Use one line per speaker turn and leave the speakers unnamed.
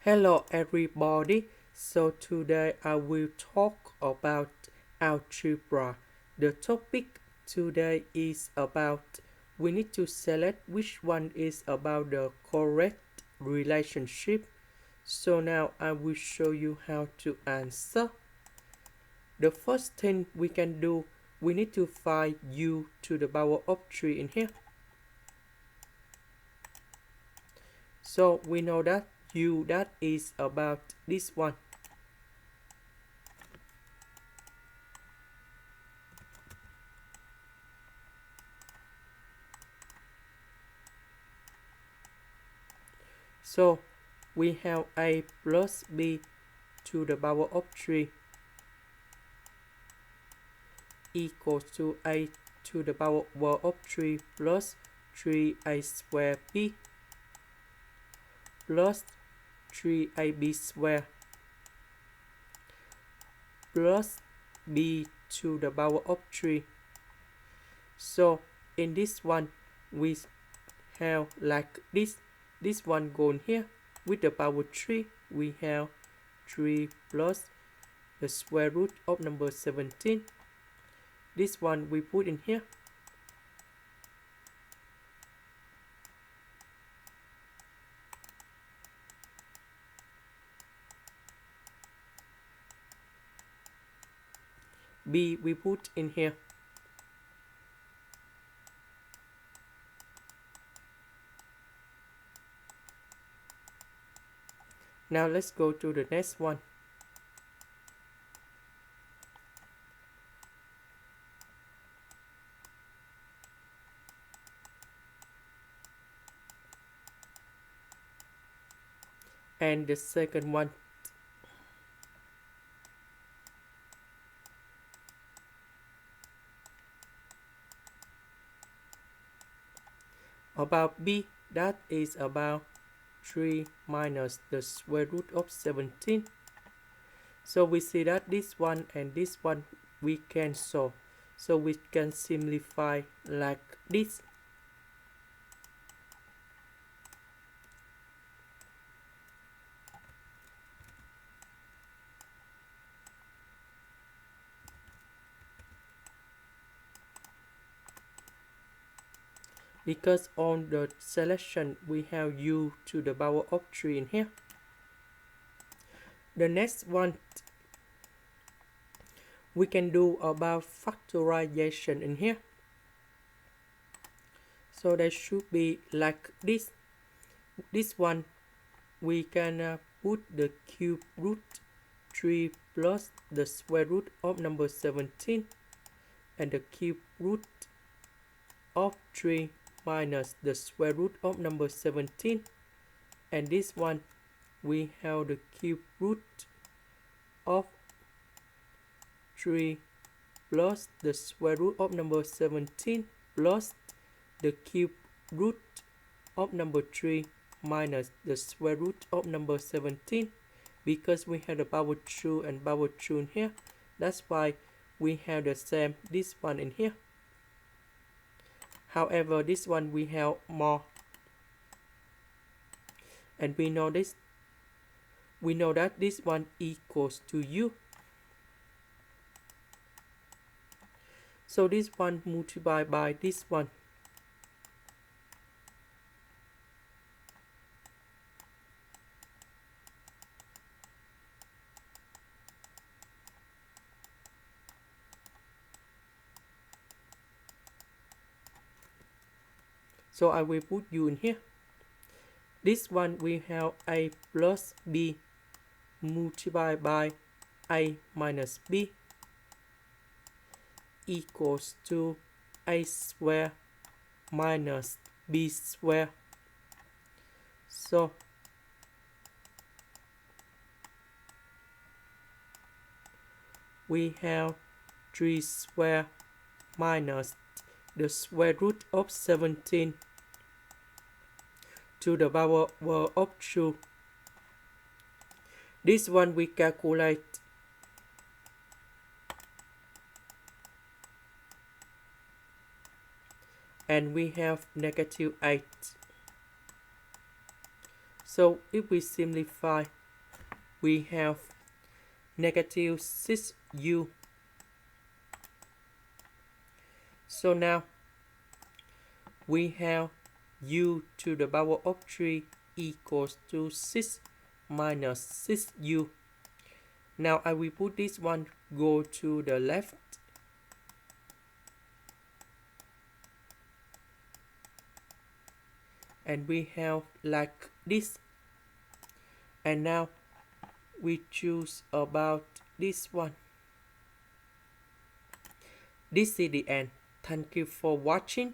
Hello everybody. So today I will talk about algebra. The topic today is about we need to select which one is about the correct relationship. So now I will show you how to answer. The first thing we can do, we need to find u to the power of 3 in here. So we know that u that is about this one. So we have a plus b to the power of 3 equals to a to the power of 3 plus 3a square b plus 3ab square plus b to the power of 3. So in this one we have like this one going here with the power 3. We have 3 plus the square root of number 17. This one we put in here. B we put in here. Now let's go to the next one. And the second one. About b, that is about 3 minus the square root of 17. So we see that this one and this one we cancel. So we can simplify like this. Because on the selection we have u to the power of 3 in here. The next one we can do about factorization in here. So that should be like this. This one we can put the cube root 3 plus the square root of number 17 and the cube root of 3 minus the square root of number 17, and this one we have the cube root of 3 plus the square root of number 17 plus the cube root of number 3 minus the square root of number 17. Because we have the power 2 and power 2 in here, that's why we have the same this one in here. However, this one we have more, and we know this. We know that this one equals to u. So this one multiplied by this one. So I will put u in here. This one we have a plus b multiplied by a minus b equals to a square minus b square. So we have 3 square minus the square root of 17 to the power of 2. This one we calculate. And we have negative 8. So if we simplify, we have negative 6u. So now we have u to the power of 3 equals to 6 minus 6u. Now I will put this one go to the left. And we have like this. And now we choose about this one. This is the end. Thank you for watching.